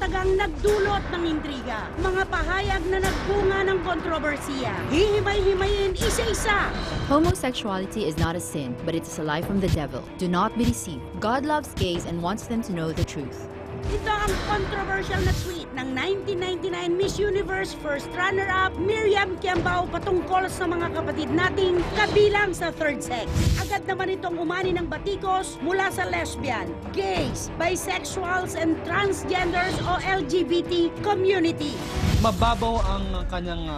talagang nagdulot ng intriga. Mga pahayag na nagbunga ng kontrobersiya. Hihimay-himayin isa-isa. Homosexuality is not a sin, but it is a lie from the devil. Do not be deceived. God loves gays and wants them to know the truth. Ito ang controversial na tweet ng 1999 Miss Universe first runner-up Miriam Kiambao patungkol sa mga kapatid nating kabilang sa third sex. Agad naman itong umani ng batikos mula sa lesbian, gays, bisexuals, and transgenders o LGBT community. Mababaw ang kanyang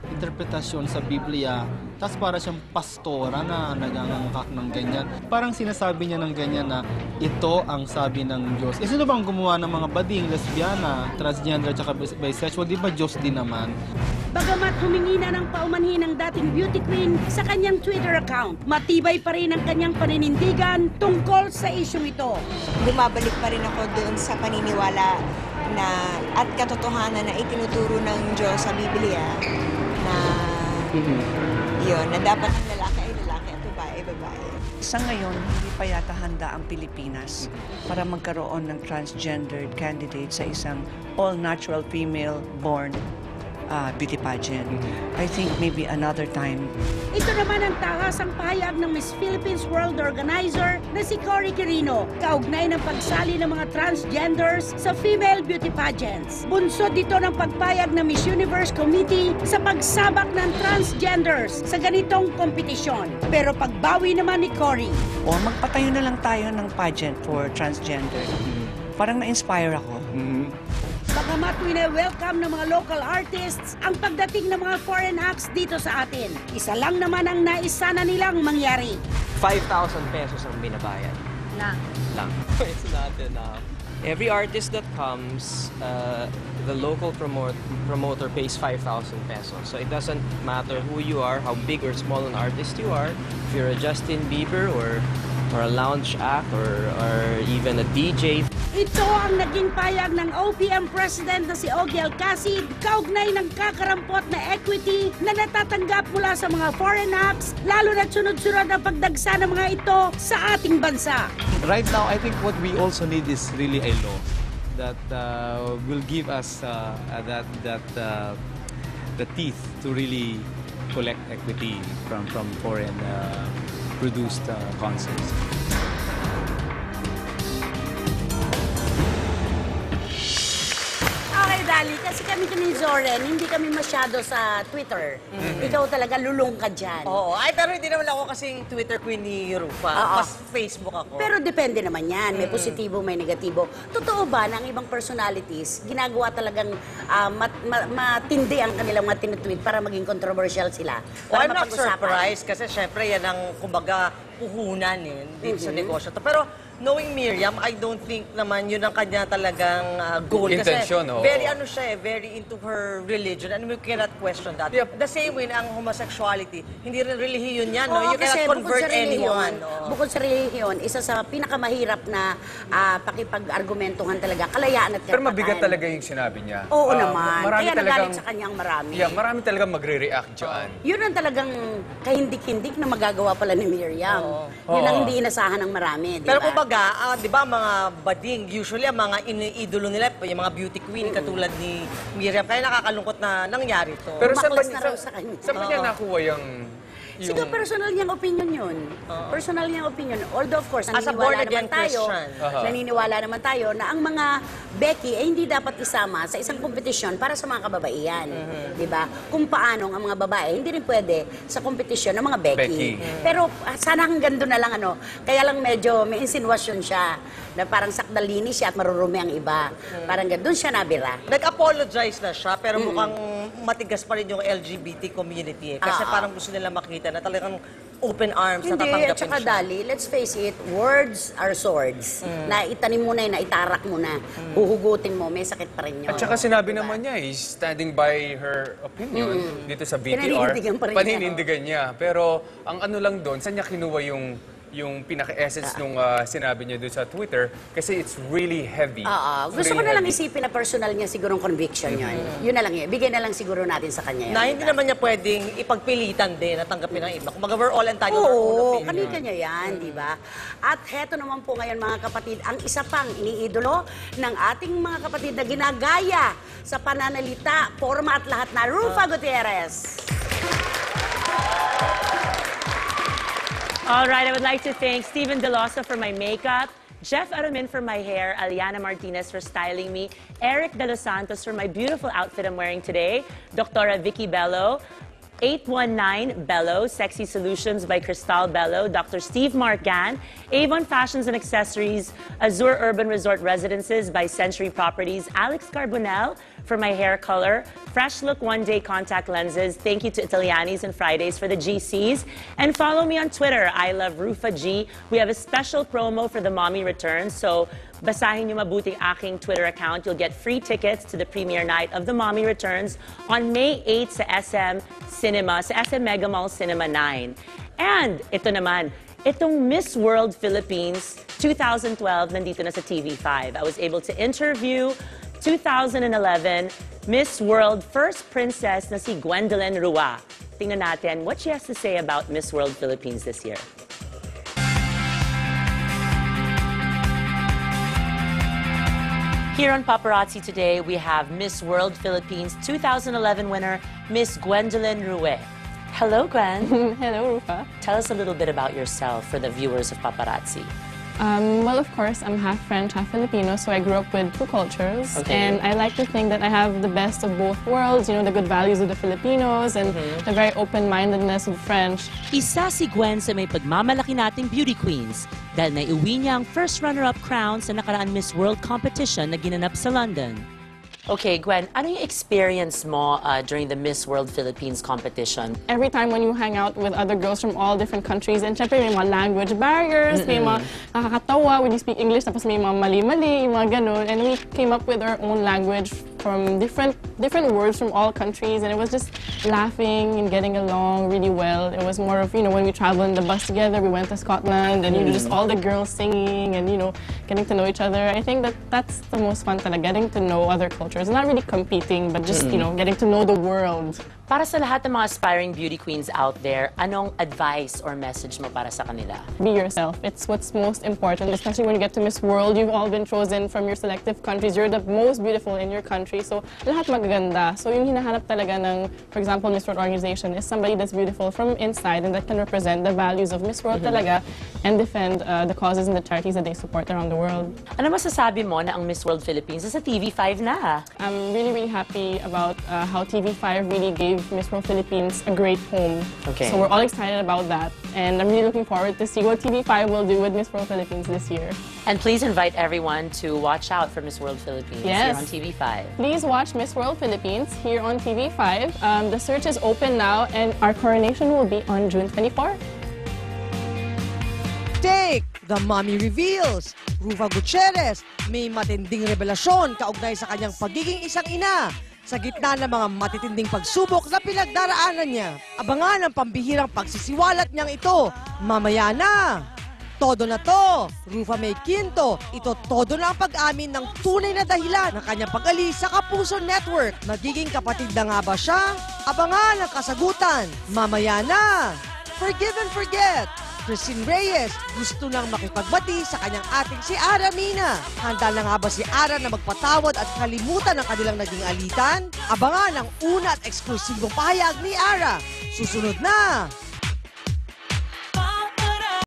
interpretasyon sa Biblia, tapos para siyang pastora na nagangangkak ng ganyan. Parang sinasabi niya ng ganyan na ito ang sabi ng Diyos. Sino bang gumawa ng mga bading, lesbiana, transgender, at bisexual? Di ba Diyos din naman? Bagamat humingi na ng paumanhin ng dating beauty queen sa kanyang Twitter account, matibay pa rin ang kanyang paninindigan tungkol sa isyong ito. Bumabalik pa rin ako doon sa paniniwala na at katotohanan na itinuturo ng Diyos sa Biblia na yun, na dapat ang lalaki ay lalaki at babae ay babae. Sa ngayon, hindi pa yata handa ang Pilipinas para magkaroon ng transgendered candidate sa isang all-natural female-born beauty pageant. I think maybe another time. Ito naman ang tahasang pahayag ng Miss Philippines World Organizer na si Cory Quirino, kaugnay ng pagsali ng mga transgenders sa female beauty pageants. Bunsod dito ng pagpayag ng Miss Universe Committee sa pagsabak ng transgenders sa ganitong kompetisyon. Pero pagbawi naman ni Cory. O magpatayo na lang tayo ng pageant for transgender. Parang na-inspire ako. Bagamat wine-welcome ng mga local artists ang pagdating ng mga foreign acts dito sa atin. Isa lang naman ang naisa na nilang mangyari. 5,000 pesos ang binabayad. Lang. It's not enough. Every artist that comes, the local promoter pays 5,000 pesos. So it doesn't matter who you are, how big or small an artist you are. If you're a Justin Bieber or a lounge act or even a DJ. Ito ang naging payag ng OPM President na si Ogie Alcacid, kaugnay ng kakarampot na equity na natatanggap mula sa mga foreign acts, lalo na sunod-sunod ang pagdagsa ng mga ito sa ating bansa. Right now, I think what we also need is really a law that will give us the teeth to really collect equity from foreign produced concerts. Okay, Dali, kasi kami ni Zoren, hindi kami masyado sa Twitter. Ikaw talaga lulong ka dyan. Oo. Ay, pero hindi naman ako kasing Twitter queen ni Rufa. Oo. Mas Facebook ako. Pero depende naman yan. May positibo, may negatibo. Totoo ba na ang ibang personalities, ginagawa talagang matindi ang kanilang mga tinutweet para maging controversial sila? Well, Para I'm not mapag-usapan? surprised kasi syempre yan ang, kumbaga, puhunan dito sa negosyo. Pero knowing Miriam, I don't think naman yun ang kanya talagang goal. Intention, kasi very ano siya very into her religion and we cannot question that. Yep. The same way na ang homosexuality, hindi rin relihiyon yan. Oo, You kasi cannot bukod convert sa relihiyon, anyone. Oo. bukod sa relihiyon, isa sa pinakamahirap na pakipag-argumentuhan talaga, kalayaan at Pero karapatan. mabigat talaga yung sinabi niya. Oo naman. Marami Kaya talagang, nagalit sa kanyang marami. Yeah, marami talagang magre-react dyan. Yun ang talagang kahindik-hindik na magagawa pala ni Miriam. Yun ang hindi inasahan ng marami, di ba? Pero kumbaga, di ba mga bading, usually ang mga iniidolo nila, yung mga beauty queen katulad ni Miriam, kaya nakakalungkot na nangyari to. Pero saan ba Umaklas na raw sa kanya. saan ba niya nakuha yung... Siguro personal niyang opinion yun. Personal niyang opinion. Although of course, As a naniniwala born-again naman tayo, Christian. naniniwala naman tayo na ang mga Becky ay hindi dapat isama sa isang kompetisyon para sa mga kababaihan. Di ba? Kung paano ang mga babae, hindi rin pwede sa kompetisyon ng mga Becky. Pero sana hanggang doon na lang ano. Kaya lang medyo may insinuasyon siya na parang sakdalini siya at marurumi ang iba. Parang doon siya nabira. Nag-apologize na siya, pero mukhang matigas pa rin yung LGBT community. Kasi parang gusto nila makita na talagang open arms na Hindi, tatanggapin at saka siya. Dali, let's face it, words are swords. Na itanim mo na, na itarak mo na, huhugutin mo, may sakit pa rin yun. At saka sinabi naman niya, he's standing by her opinion dito sa BTR. Paninindigan pa rin niya. Paninindigan niya. Pero ang ano lang doon, saan niya kinuha yung yung pinaka-essence nung sinabi niya doon sa Twitter kasi it's really heavy. Oo. It's Gusto ko really na lang heavy. isipin na personal niya sigurong conviction yun. Yun na lang yun. Bigay na lang siguro natin sa kanya yun. Na hindi naman niya pwedeng ipagpilitan din at tanggapin ng iba. Kumbaga, we're all entitled to our own Oo, opinion. kanya-kanya yan, di ba? At heto naman po ngayon mga kapatid, ang isa pang iniidolo ng ating mga kapatid na ginagaya sa pananalita, forma at lahat na Rufa Gutierrez. All right, I would like to thank Steven Delosa for my makeup, Jeff Aramin for my hair, Aliana Martinez for styling me, Eric De Los Santos for my beautiful outfit I'm wearing today, Dr. Vicky Bello, 819 Bello, Sexy Solutions by Cristal Bello, Dr. Steve Marcan, Avon Fashions and Accessories, Azure Urban Resort Residences by Century Properties, Alex Carbonell for my hair color, Fresh Look One Day Contact Lenses, thank you to Italianis and Fridays for the GCs, and follow me on Twitter, I love Rufa G. We have a special promo for the Mommy Returns, so basahin niyo mabuti aking Twitter account. You'll get free tickets to the premiere night of the Mommy Returns on May 8 sa SM Cinema, sa SM Mega Mall Cinema 9. And ito naman, itong Miss World Philippines 2012 nandito na sa TV5. I was able to interview 2011 Miss World First Princess na si Gwendolyn Rua. Tingnan natin what she has to say about Miss World Philippines this year. Here on Paparazzi today, we have Miss World Philippines 2011 winner, Miss Gwendolyn Rue. Hello, Gwen. Hello, Rufa. Tell us a little bit about yourself for the viewers of Paparazzi. Well, of course, I'm half French, half Filipino, so I grew up with two cultures. Okay. And I like to think that I have the best of both worlds, you know, the good values of the Filipinos and the very open-mindedness of French. Isa si Gwen sa may pagmamalaki nating beauty queens dahil naiuwi niya ang first runner-up crown sa nakaraan Miss World competition na ginanap sa London. Okay, Gwen, ano yung experience mo during the Miss World Philippines competition? Every time when you hang out with other girls from all different countries, and syempre may mga language barriers, may mga nakakatawa when you speak English, tapos may mga mali-mali, yung mga ganun. And we came up with our own language from different words from all countries, and it was just laughing and getting along really well. It was more of, you know, when we traveled in the bus together, we went to Scotland, and you know, just all the girls singing and, you know, getting to know each other. I think that's the most fun talaga, getting to know other cultures. Not really competing, but just, you know, getting to know the world. Para sa lahat ng mga aspiring beauty queens out there, anong advice or message mo para sa kanila? Be yourself. It's what's most important, especially when you get to Miss World. You've all been chosen from your selective countries. You're the most beautiful in your country. So, lahat magaganda. So, yung hinahanap talaga ng, for example, Miss World organization is somebody that's beautiful from inside and that can represent the values of Miss World talaga and defend the causes and the charities that they support around the world. Ano masasabi mo na ang Miss World Philippines sa TV5 na? I'm really, really happy about how TV5 really gave Miss World Philippines a great home. Okay. So we're all excited about that. And I'm really looking forward to see what TV5 will do with Miss World Philippines this year. And please invite everyone to watch out for Miss World Philippines here Yes. on TV5. Please watch Miss World Philippines here on TV5. The search is open now and our coronation will be on June 24. Take the Mommy Reveals. Rufa Gutierrez may matinding revelasyon kaugnay sa kanyang pagiging isang ina sa gitna ng mga matitinding pagsubok na pinagdaraanan niya. Abangan ang pambihirang pagsisiwalat niyang ito. Mamaya na! Todo na to! Rufa May Quinto, ito todo na ang pag-amin ng tunay na dahilan ng kanyang pag-alis sa Kapuso Network. Magiging kapatid na nga ba siya? Abangan ang kasagutan. Mamaya na! Forgive and forget! Christine Reyes gusto nang makipagbati sa kanyang ating si Ara Mina. Handa na nga ba si Ara na magpatawad at kalimutan ang kanilang naging alitan? Abangan ang una at eksklusibong pahayag ni Ara. Susunod na!